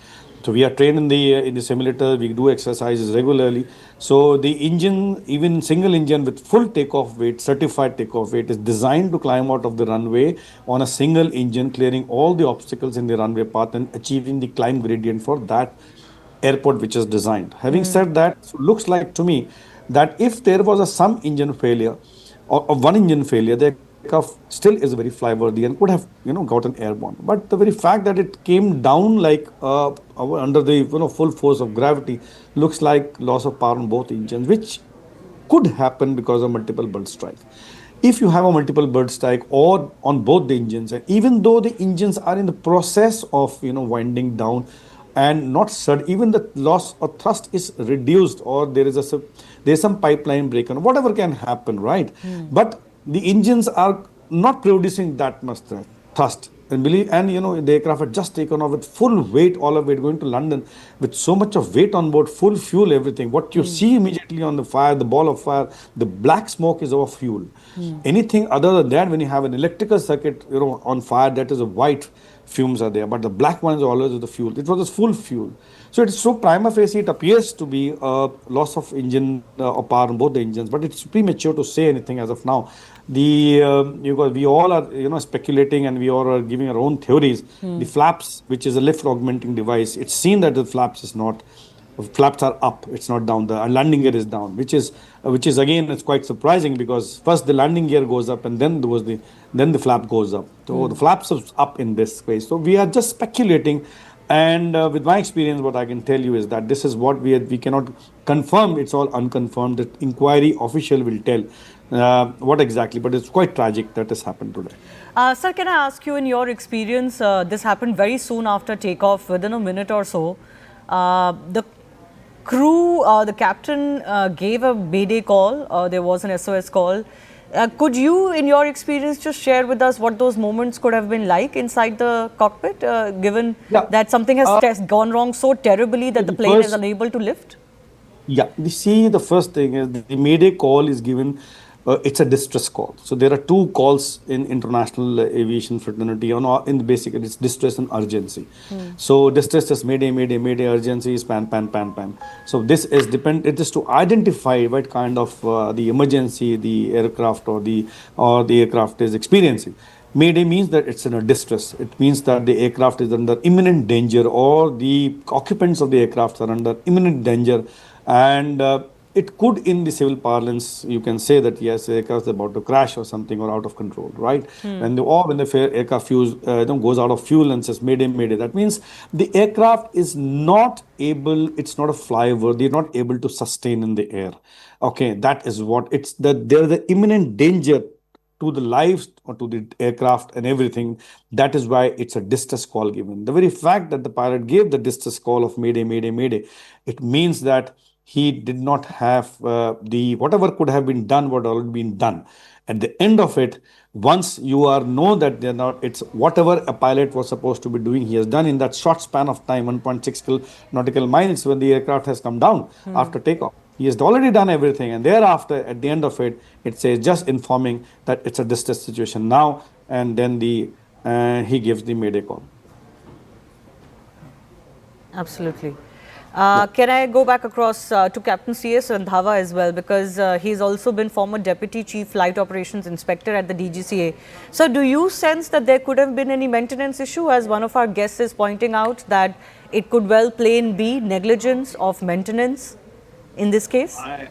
So we are trained in the simulator, we do exercises regularly. So the engine, even single engine with full takeoff weight, certified takeoff weight, is designed to climb out of the runway on a single engine, clearing all the obstacles in the runway path and achieving the climb gradient for that airport which is designed. Having said that, it looks like to me that if there was some engine failure or one engine failure, the aircraft still is very flyworthy and could have gotten airborne. But the very fact that it came down like under the full force of gravity looks like loss of power on both engines, which could happen because of multiple burst strike. if you have a multiple bird strike or on both the engines, and even though the engines are in the process of winding down and not even the loss or thrust is reduced, or there's some pipeline break or whatever can happen, right? But the engines are not producing that much thrust. And believe, and the aircraft had just taken off with full weight, all of it going to London with so much of weight on board, full fuel, everything. What you see immediately on the fire, the ball of fire, the black smoke is of fuel. Anything other than that, when you have an electrical circuit, on fire, that is a white fumes are there, but the black one is always the fuel. It was a full fuel. So it's so prima facie, it appears to be a loss of engine or power on both the engines, but it's premature to say anything as of now. We all are speculating, and we all are giving our own theories. The flaps, which is a lift augmenting device, it's seen that the flaps are up, it's not down. The landing gear is down, which is again, it's quite surprising, because first the landing gear goes up, and then the flap goes up. So the flaps are up in this case. So we are just speculating. And with my experience, what I can tell you is that this is what we cannot confirm. It's all unconfirmed. The inquiry official will tell what exactly. But it's quite tragic that has happened today. Sir, can I ask you, in your experience, this happened very soon after takeoff, within a minute or so. The crew, the captain gave a Mayday call. There was an SOS call. Could you, in your experience, just share with us what those moments could have been like inside the cockpit, given that something has gone wrong so terribly that the plane is unable to lift? Yeah, the first thing is the Mayday call is given. It's a distress call. So there are two calls in international aviation fraternity. In the basic, it's distress and urgency. So distress is Mayday, Mayday, Mayday. Urgency is pan, pan, pan, pan. So this is it is to identify what kind of the emergency the aircraft or the aircraft is experiencing. Mayday means that it's in a distress. It means that the aircraft is under imminent danger, or the occupants of the aircraft are under imminent danger, and it could, in the civil parlance, you can say that yes, the aircraft is about to crash or something, or out of control, right? When the aircraft goes out of fuel and says Mayday, Mayday, that means the aircraft is not able. It's not a flyover. They're not able to sustain in the air. Okay, that is what it's. There is an imminent danger to the lives or to the aircraft and everything. That is why it's a distress call given. The very fact that the pilot gave the distress call of Mayday, Mayday, Mayday, it means that he did not have whatever could have been done, what already been done. At the end of it, once you know that they're not, it's whatever a pilot was supposed to be doing, he has done in that short span of time, 1.6 nautical miles, when the aircraft has come down after takeoff. He has already done everything, and thereafter, at the end of it, it says just informing that it's a distress situation now, and then he gives the Mayday call. Absolutely. Can I go back across to Captain C.S. Randhawa as well, because he's also been former Deputy Chief Flight Operations Inspector at the DGCA. So do you sense that there could have been any maintenance issue, as one of our guests is pointing out, that it could well plain be negligence of maintenance in this case? I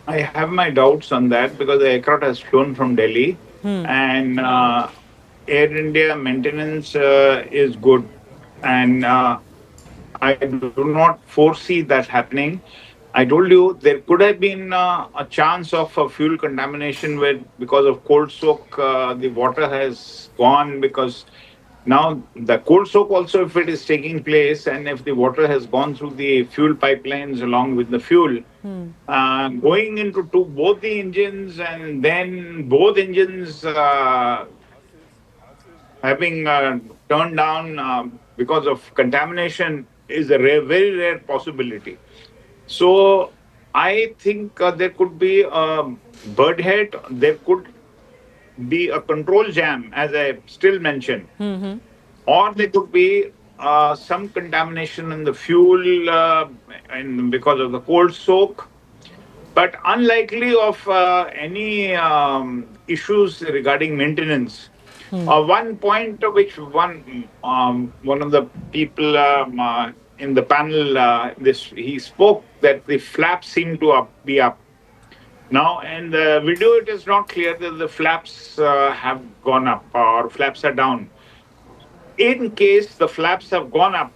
have my doubts on that, because the aircraft has flown from Delhi, and Air India maintenance is good, and I do not foresee that happening. I told you there could have been a chance of fuel contamination because of cold soak. The water has gone, because now the cold soak also, if it is taking place, and if the water has gone through the fuel pipelines along with the fuel, going into both the engines, and then both engines having turned down because of contamination, is a very rare possibility. So I think there could be a bird head, there could be a control jam, as I still mentioned, or there could be some contamination in the fuel because of the cold soak, but unlikely of any issues regarding maintenance. One point which one of the people in the panel, he spoke that the flaps seem to be up. Now, in the video, it is not clear that the flaps have gone up or flaps are down. In case the flaps have gone up,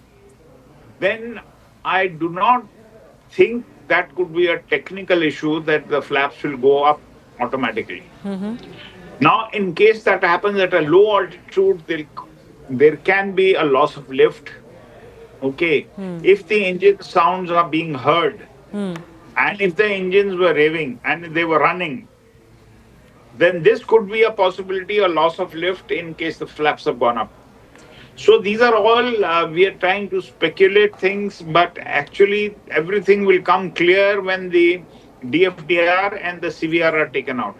then I do not think that could be a technical issue that the flaps will go up automatically. Now, in case that happens at a low altitude, there can be a loss of lift. Okay, if the engine sounds are being heard, and if the engines were revving and they were running, then this could be a possibility, a loss of lift in case the flaps have gone up. So these are all, we are trying to speculate things, but actually everything will come clear when the DFDR and the CVR are taken out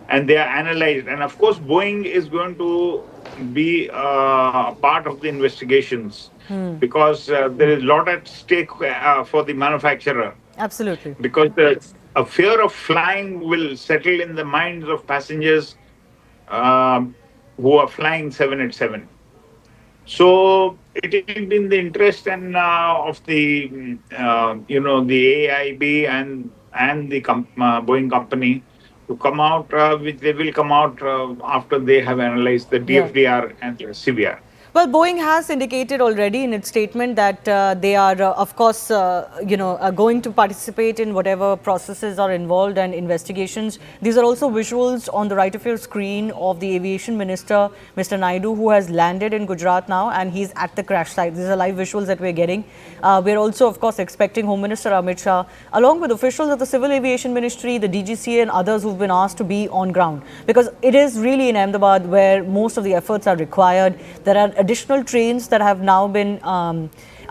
and they are analyzed. And of course, Boeing is going to be part of the investigations because there is a lot at stake for the manufacturer. Absolutely. Because a fear of flying will settle in the minds of passengers who are flying 787. So it will be in the interest and of the the AIB and the Boeing company to come out which they will come out after they have analyzed the DFDR and the CVR. Well, Boeing has indicated already in its statement that they are, of course, going to participate in whatever processes are involved and investigations. These are also visuals on the right of your screen of the Aviation Minister, Mr. Naidu, who has landed in Gujarat now, and he's at the crash site. These are live visuals that we're getting. We're also, of course, expecting Home Minister Amit Shah, along with officials of the Civil Aviation Ministry, the DGCA, and others who've been asked to be on ground, because it is really in Ahmedabad where most of the efforts are required. There are additional trains that have now been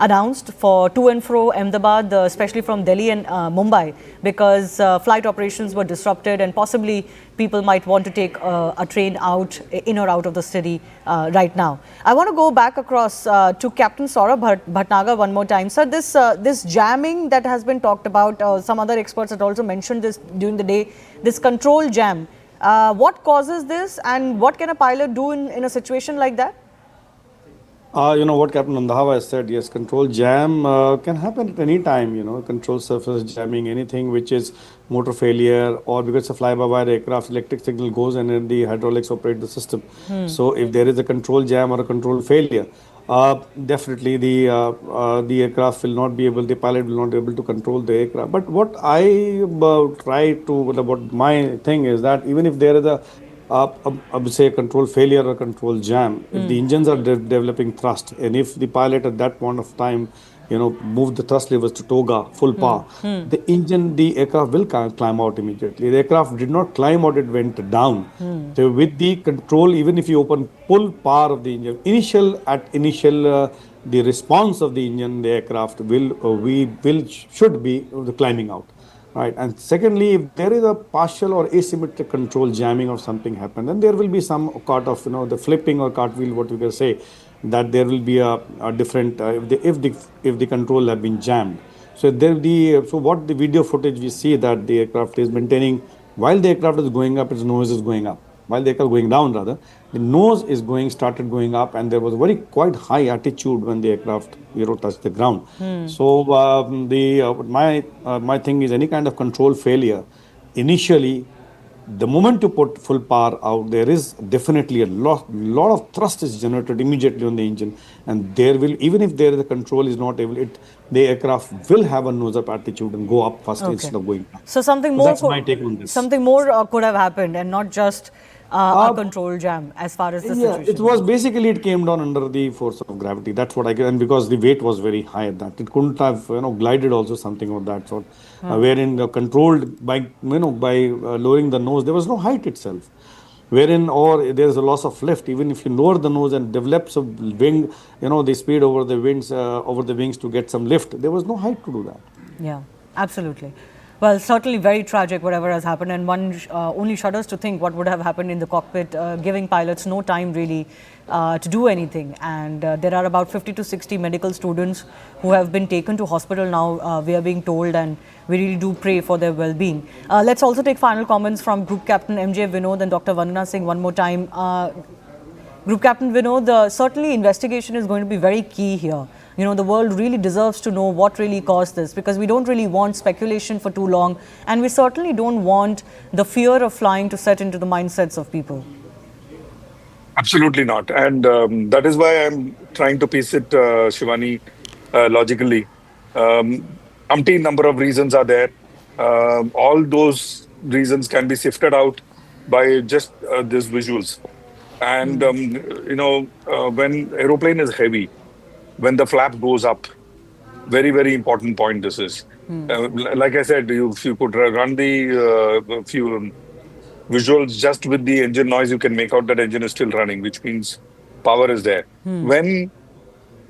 announced for to and fro Ahmedabad, especially from Delhi and Mumbai, because flight operations were disrupted and possibly people might want to take a train out, in or out of the city right now. I want to go back across to Captain Saurabh Bhatnagar one more time. Sir, this jamming that has been talked about, some other experts had also mentioned this during the day, this control jam. What causes this and what can a pilot do in a situation like that? What Captain Andhava has said, yes, control jam can happen at any time, control surface jamming, anything which is motor failure, or because it's a fly-by-wire aircraft, electric signal goes and then the hydraulics operate the system. So if there is a control jam or a control failure, definitely the aircraft will not be able, the pilot will not be able to control the aircraft. But what I try to, what my thing is that even if there is I would say a control failure or control jam, if the engines are developing thrust, and if the pilot at that point of time, move the thrust levers to toga, full power, the aircraft will climb out immediately. The aircraft did not climb out, it went down. So with the control, even if you open full power of the engine, the response of the engine, the aircraft should be climbing out. Right. And secondly, if there is a partial or asymmetric control jamming or something happen, then there will be some part of, the flipping or cartwheel, what we can say, that there will be a different, if the control have been jammed. So what the video footage we see that the aircraft is maintaining, while the aircraft is going up, its nose is going up. While the aircraft going down, rather, the nose is started going up, and there was quite high altitude when the aircraft touched the ground. So my thing is any kind of control failure. Initially, the moment you put full power out, there is definitely a lot of thrust is generated immediately on the engine, and there will, even if there the control is not able, the aircraft will have a nose up altitude and go up faster instead of going down. So something more. That's my take on this. Something more could have happened, and not just a control jam as far as the situation. It was basically, it came down under the force of gravity. That's what I get, and because the weight was very high at that, it couldn't have glided also something of that sort. Wherein controlled by lowering the nose, there was no height itself. Wherein or there is a loss of lift, even if you lower the nose and develops a wing, the speed over the wings to get some lift, there was no height to do that. Yeah, absolutely. Well, certainly very tragic whatever has happened, and one only shudders to think what would have happened in the cockpit, giving pilots no time really to do anything. And there are about 50 to 60 medical students who have been taken to hospital now, we are being told, and we really do pray for their well-being. Let's also take final comments from Group Captain MJ Vinod and Dr. Vandana Singh one more time. Group Captain Vinod, certainly investigation is going to be very key here. The world really deserves to know what really caused this, because we don't really want speculation for too long, and we certainly don't want the fear of flying to set into the mindsets of people. Absolutely not. And that is why I'm trying to piece it, Shivani, logically. Umpteen number of reasons are there. All those reasons can be sifted out by just these visuals. And when aeroplane is heavy, when the flap goes up, very, very important point this is. Like I said, if you could run the few visuals just with the engine noise, you can make out that engine is still running, which means power is there. When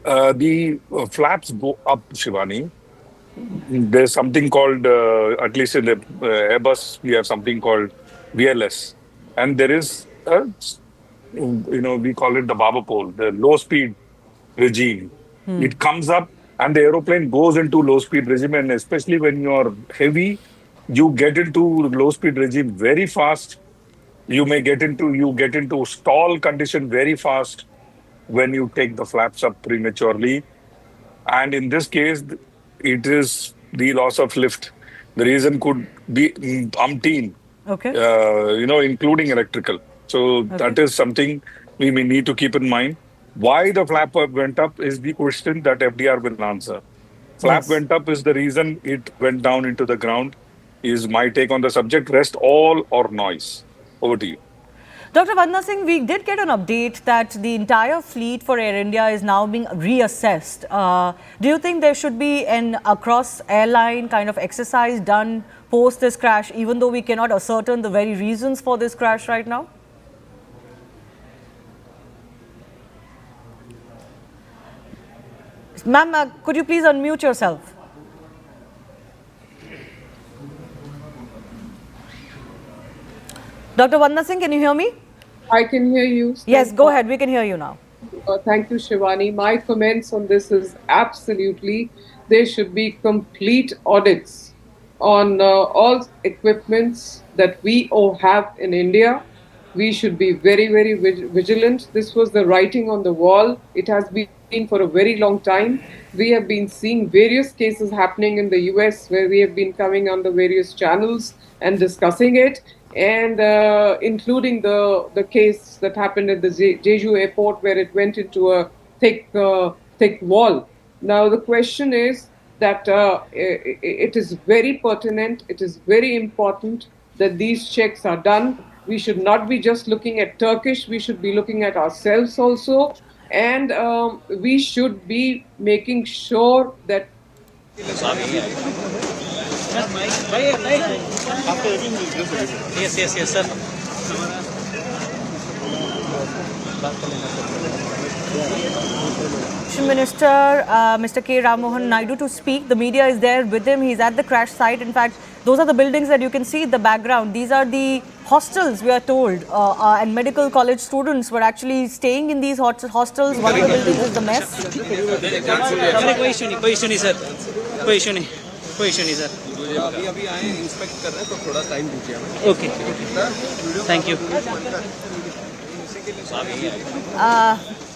the flaps go up, Shivani, there's something called, at least in the Airbus, we have something called VLS. And there is, we call it the Barber pole, the low speed regime. It comes up and the aeroplane goes into low speed regime. And especially when you're heavy, you get into low speed regime very fast. You get into stall condition very fast when you take the flaps up prematurely. And in this case, it is the loss of lift. The reason could be umpteen, Okay. including electrical. So that is something we may need to keep in mind. Why the flap went up is the question that FDR will answer. Flap went up is the reason it went down into the ground, is my take on the subject. Rest all or noise. Over to you. Dr. Vandana Singh, we did get an update that the entire fleet for Air India is now being reassessed. Do you think there should be an across airline kind of exercise done post this crash, even though we cannot ascertain the very reasons for this crash right now? Ma'am, could you please unmute yourself? Dr. Vandana Singh, can you hear me? I can hear you. Yes, go ahead. We can hear you now. Thank you, Shivani. My comments on this is absolutely there should be complete audits on all equipments that we all have in India. We should be very, very vigilant. This was the writing on the wall. It has been for a very long time. We have been seeing various cases happening in the US where we have been coming on the various channels and discussing it, and including the case that happened at the Jeju airport where it went into a thick wall. Now the question is that it is very pertinent, it is very important that these checks are done. We should not be just looking at Turkish, we should be looking at ourselves also, and we should be making sure that Yes, sir. Minister Mr. K. Ramohan Naidu to speak. The media is there with him. He's at the crash site. In fact, those are the buildings that you can see in the background. These are the hostels, we are told, and medical college students were actually staying in these hostels. One of the buildings is the mess. कोई issue नहीं sir अभी आए inspect कर रहे हैं तो थोड़ा time दीजिए हमें okay thank you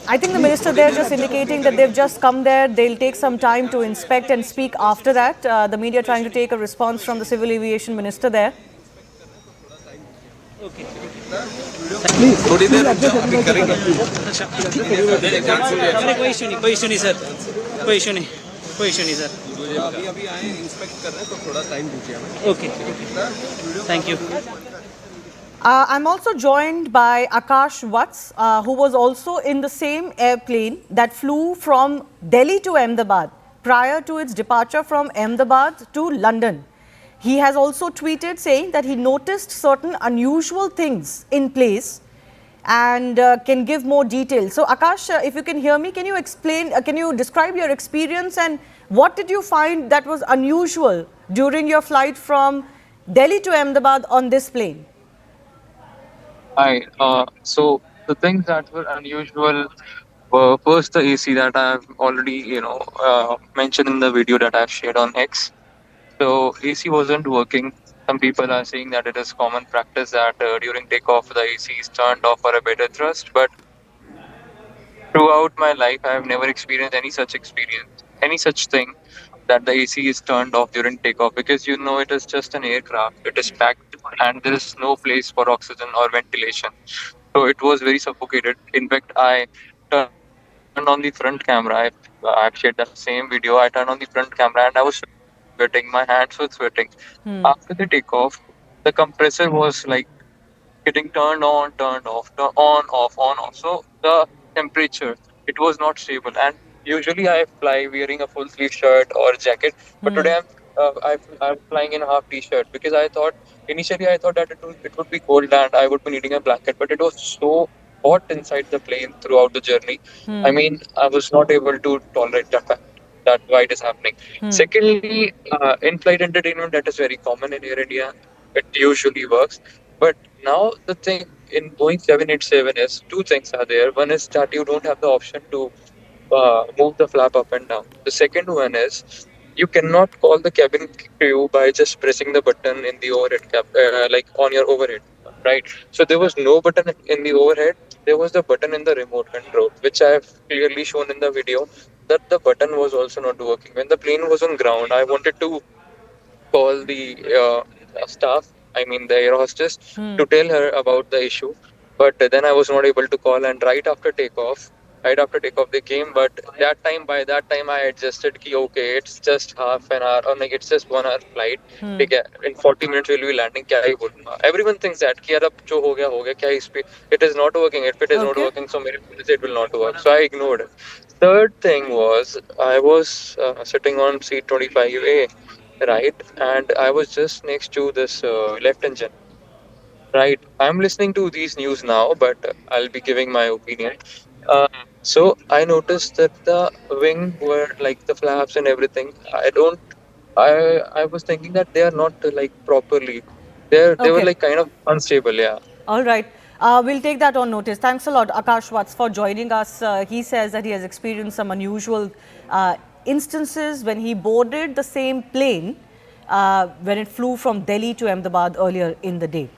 I think the minister there just indicating that they've just come there. They'll take some time to inspect and speak after that. The media trying to take a response from the civil aviation minister there. थोड़ी देर करेंगे कोई issue नहीं sir कोई issue नहीं sir अभी आए inspect कर रहे हैं तो थोड़ा टाइम दीजिए हमें okay thank you I'm also joined by Akash Vats, who was also in the same airplane that flew from Delhi to Ahmedabad prior to its departure from Ahmedabad to London. He has also tweeted saying that he noticed certain unusual things in place and can give more details. So Akash, if you can hear me, can you explain, can you describe your experience and what did you find that was unusual during your flight from Delhi to Ahmedabad on this plane? Hi. So the things that were unusual were first the AC that I've already, mentioned in the video that I've shared on X. So AC wasn't working. Some people are saying that it is common practice that during takeoff the AC is turned off for a better thrust. But throughout my life, I have never experienced any such thing that the AC is turned off during takeoff, because it is just an aircraft. It is packed and there is no place for oxygen or ventilation. So it was very suffocated. In fact, I turned on the front camera. I've shared that same video. I turned on the front camera and I was sweating. My hands were sweating. After the takeoff, the compressor was like getting turned on, turned off, on, off, on, off. So the temperature, it was not stable. And usually I fly wearing a full sleeve shirt or jacket, but today I'm flying in a half t-shirt because I thought initially I thought that it would be cold and I would be needing a blanket, but it was so hot inside the plane throughout the journey. I mean, I was not able to tolerate that fact. That why it is happening. Secondly, in-flight entertainment that is very common in Air India. It usually works. But now the thing in Boeing 787 is two things are there. One is that you don't have the option to move the flap up and down. The second one is you cannot call the cabin crew by just pressing the button in the overhead cap, like on your overhead, right? So there was no button in the overhead. There was the button in the remote control, which I have clearly shown in the video that the button was also not working. When the plane was on ground, I wanted to call the staff, I mean the air hostess, to tell her about the issue. But then I was not able to call, and right after takeoff they came. But by that time I adjusted ki okay, it's just half an hour or like it's just 1 hour flight. ठीक है, in 40 minutes we'll be landing. क्या ही बोलूँगा? Everyone thinks that कि यार अब जो हो गया क्या इस पे it is not working. If it is not working, so मेरे phone से it will not work. So I ignored it. Third thing was I was sitting on seat 25A, right? And I was just next to this left engine, right? I'm listening to these news now, but I'll be giving my opinion. Uh, so I noticed that the wing were like the flaps and everything. I was thinking that they are not like properly. They were Okay. like kind of unstable. Yeah. All right. We'll take that on notice. Thanks a lot, Akash Watts, for joining us. He says that he has experienced some unusual instances when he boarded the same plane when it flew from Delhi to Ahmedabad earlier in the day.